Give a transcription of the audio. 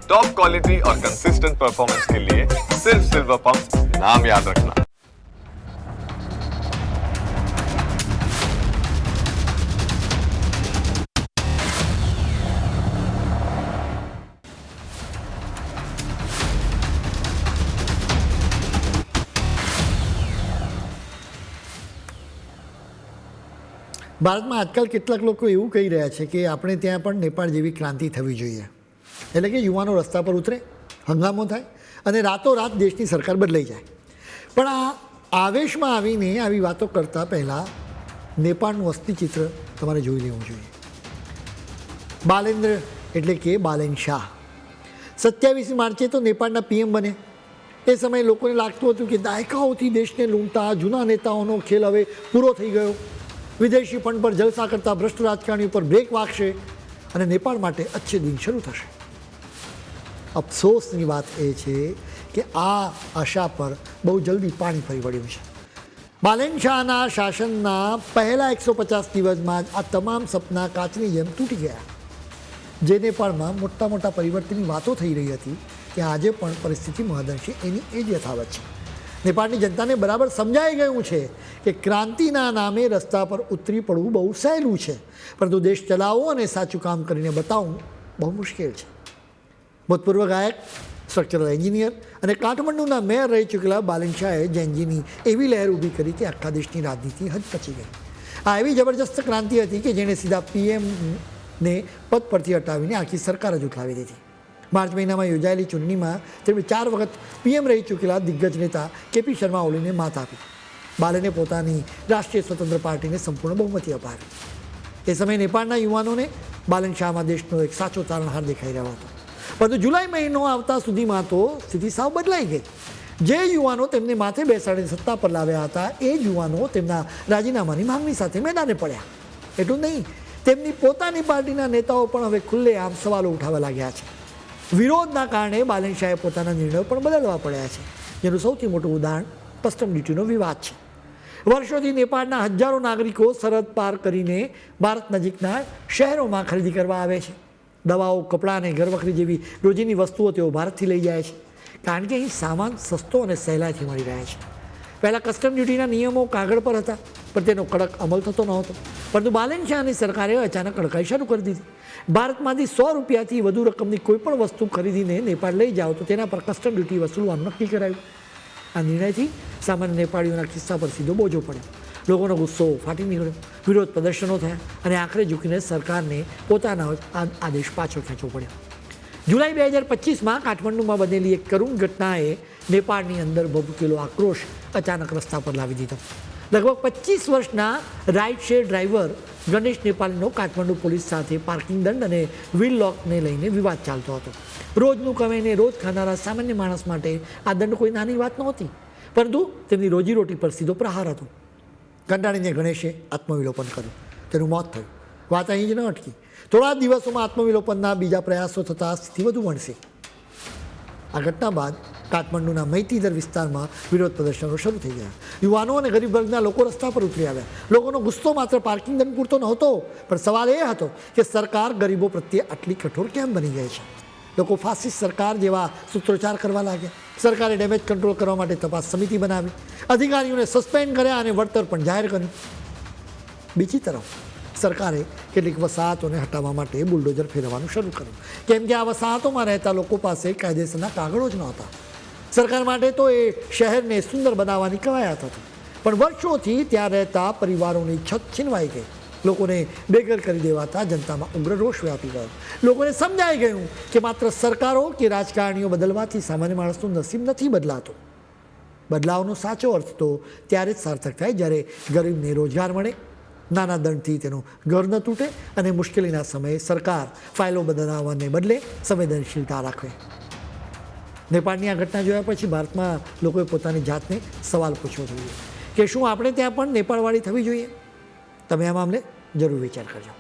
Top quality और consistent performance के लिए सिर्फ सिल्वर पंप नाम याद रखना। ભારતમાં આજકાલ કેટલાક લોકો એવું કહી રહ્યા છે કે આપણે ત્યાં પણ નેપાળ જેવી ક્રાંતિ થવી જોઈએ, એટલે કે યુવાનો રસ્તા પર ઉતરે, હંગામો થાય અને રાતોરાત દેશની સરકાર બદલાઈ જાય. પણ આ આવેશમાં આવીને આવી વાતો કરતાં પહેલાં નેપાળનું અસ્થિચિત્ર તમારે જોઈ લેવું જોઈએ. બાલેન્દ્ર એટલે કે બાલેન શાહ 27 માર્ચે તો નેપાળના પીએમ બને. એ સમયે લોકોને લાગતું હતું કે દાયકાઓથી દેશને લૂંટતા જૂના નેતાઓનો ખેલ હવે પૂરો થઈ ગયો. વિદેશી ફંડ પર જલસા કરતા ભ્રષ્ટ રાજકારણી ઉપર બ્રેક વાગશે અને નેપાળ માટે અચ્છે દિન શરૂ થશે. અફસોસની વાત એ છે કે આ આશા પર બહુ જલ્દી પાણી ફરી વળ્યું છે. બાલેન શાહના શાસનના પહેલા 150 દિવસમાં જ આ તમામ સપના કાચની જેમ તૂટી ગયા. જે નેપાળમાં મોટા મોટા પરિવર્તનની વાતો થઈ રહી હતી ત્યાં આજે પણ પરિસ્થિતિ મહદઅંશે એની એ જ યથાવત છે. નેપાળની જનતાને બરાબર સમજાઈ ગયું છે કે ક્રાંતિના નામે રસ્તા પર ઉતરી પડવું બહુ સહેલું છે, પરંતુ દેશ ચલાવવો અને સાચું કામ કરીને બતાવવું બહુ મુશ્કેલ છે. ભૂતપૂર્વ ગાયક, સ્ટ્રક્ચરલ એન્જિનિયર અને કાઠમંડુના મેયર રહી ચૂકેલા બાલેન શાહે જેનજીની એવી લહેર ઊભી કરી કે આખા દેશની રાજનીતિ હચમચી ગઈ. આ એવી જબરજસ્ત ક્રાંતિ હતી કે જેણે સીધા પીએમને પદ પરથી હટાવીને આખી સરકાર જ ઉઠાવી દીધી. માર્ચ મહિનામાં યોજાયેલી ચૂંટણીમાં તેમણે 4 વખત પીએમ રહી ચૂકેલા દિગ્ગજ નેતા કેપી શર્મા ઓલીને માત આપી. બાલેને પોતાની રાષ્ટ્રીય સ્વતંત્ર પાર્ટીને સંપૂર્ણ બહુમતી અપાવી. એ સમયે નેપાળના યુવાનોને બાલેન શાહમાં દેશનો એક સાચો તારણહાર દેખાઈ રહ્યો હતો. પરંતુ જુલાઈ મહિનો આવતા સુધીમાં તો સ્થિતિ સાવ બદલાઈ ગઈ. જે યુવાનો તેમને માથે બેસાડીને સત્તા પર લાવ્યા હતા એ જ યુવાનો તેમના રાજીનામાની માંગણી સાથે મેદાને પડ્યા. એટલું નહીં, તેમની પોતાની પાર્ટીના નેતાઓ પણ હવે ખુલ્લેઆમ સવાલો ઉઠાવવા લાગ્યા છે. વિરોધના કારણે બાલેન શાહે પોતાના નિર્ણયો પણ બદલવા પડ્યા છે, જેનું સૌથી મોટું ઉદાહરણ કસ્ટમ ડ્યુટીનો વિવાદ છે. વર્ષોથી નેપાળના હજારો નાગરિકો સરહદ પાર કરીને ભારત નજીકના શહેરોમાં ખરીદી કરવા આવે છે. દવાઓ, કપડાં અને ઘરવખરી જેવી રોજીની વસ્તુઓ તેઓ ભારતથી લઈ જાય છે, કારણ કે અહીં સામાન સસ્તો અને સહેલાઈથી મળી રહે છે. પહેલાં કસ્ટમ ડ્યુટીના નિયમો કાગળ પર હતા, પણ તેનો કડક અમલ થતો નહોતો. પરંતુ બાલેન શાહની સરકારે અચાનક કડકાઈ શરૂ કરી દીધી. ભારતમાંથી 100 રૂપિયાથી વધુ રકમની કોઈપણ વસ્તુ ખરીદીને નેપાળ લઈ જાઓ તો તેના પર કસ્ટમ ડ્યુટી વસૂલવાનું નક્કી કરાયું. આ નિર્ણયથી સામાન્ય નેપાળીઓના ખિસ્સા પર સીધો બોજો પડ્યો. લોકોનો ગુસ્સો ફાટી નીકળ્યો, વિરોધ પ્રદર્શનો થયા અને આખરે ઝૂકીને સરકારને પોતાના આદેશ પાછો ખેંચવો પડ્યો. જુલાઈ 2025માં કાઠમંડુમાં બનેલી એક કરુણ ઘટનાએ નેપાળની અંદર ભભૂકેલો આક્રોશ અચાનક રસ્તા પર લાવી દીધો. લગભગ 25 વર્ષના રાઇડ શેર ડ્રાઈવર ગણેશ નેપાળીનો કાઠમંડુ પોલીસ સાથે પાર્કિંગ દંડ અને વ્હીલ લોકને લઈને વિવાદ ચાલતો હતો. રોજનું કમાઈને રોજ ખાનારા સામાન્ય માણસ માટે આ દંડ કોઈ નાની વાત નહોતી, પરંતુ તેમની રોજીરોટી પર સીધો પ્રહાર હતો. કંટાળીને ગણેશે આત્મવિલોપન કર્યું. તેનું મોત થયું. વાત અહીં જ ન અટકી. થોડા દિવસોમાં આત્મવિલોપનના બીજા પ્રયાસો થતાં સ્થિતિ વધુ વણસી. આ ઘટના બાદ કાઠમંડુના મૈતીદર વિસ્તારમાં વિરોધ પ્રદર્શનો શરૂ થઈ ગયા. યુવાનો અને ગરીબ વર્ગના લોકો રસ્તા પર ઉતરી આવ્યા. લોકોનો ગુસ્સો માત્ર પાર્કિંગ દંડ પૂરતો નહોતો, પણ સવાલ એ હતો કે સરકાર ગરીબો પ્રત્યે આટલી કઠોર કેમ બની ગઈ છે. લોકો ફાસિસ્ટ સરકાર જેવા સૂત્રોચ્ચાર કરવા લાગ્યા. સરકારે ડેમેજ કંટ્રોલ કરવા માટે તપાસ સમિતિ બનાવી, અધિકારીઓને સસ્પેન્ડ કર્યા અને વળતર પણ જાહેર કર્યું. બીજી તરફ સરકારે કેટલીક વસાહતોને હટાવવા માટે બુલડોઝર ફેરવવાનું શરૂ કર્યું, કેમ કે આ વસાહતોમાં રહેતા લોકો પાસે કાયદેસરના કાગળો જ નહોતા. સરકાર માટે તો એ શહેરને સુંદર બનાવવાની કવાયત હતી, પણ વર્ષોથી ત્યાં રહેતા પરિવારોની છત છીનવાઈ ગઈ. લોકોને બેઘર કરી દેવાતા જનતામાં ઉગ્ર રોષ વ્યાપી ગયો. લોકોને સમજાઈ ગયું કે માત્ર સરકારો કે રાજકારણીઓ બદલવાથી સામાન્ય માણસનું નસીબ નથી બદલાતું. બદલાવનો સાચો અર્થ તો ત્યારે જ સાર્થક થાય જ્યારે ગરીબને રોજગાર મળે, નાના દંડથી તેનું ઘર ન તૂટે અને મુશ્કેલીના સમયે સરકાર ફાઇલો બનાવવાને બદલે સંવેદનશીલતા રાખે. નેપાળની આ ઘટના જોયા પછી ભારતમાં લોકોએ પોતાની જાતને સવાલ પૂછવો જોઈએ કે શું આપણે ત્યાં પણ નેપાળવાળી થવી જોઈએ? તમે આ મામલે જરૂર વિચાર કરજો.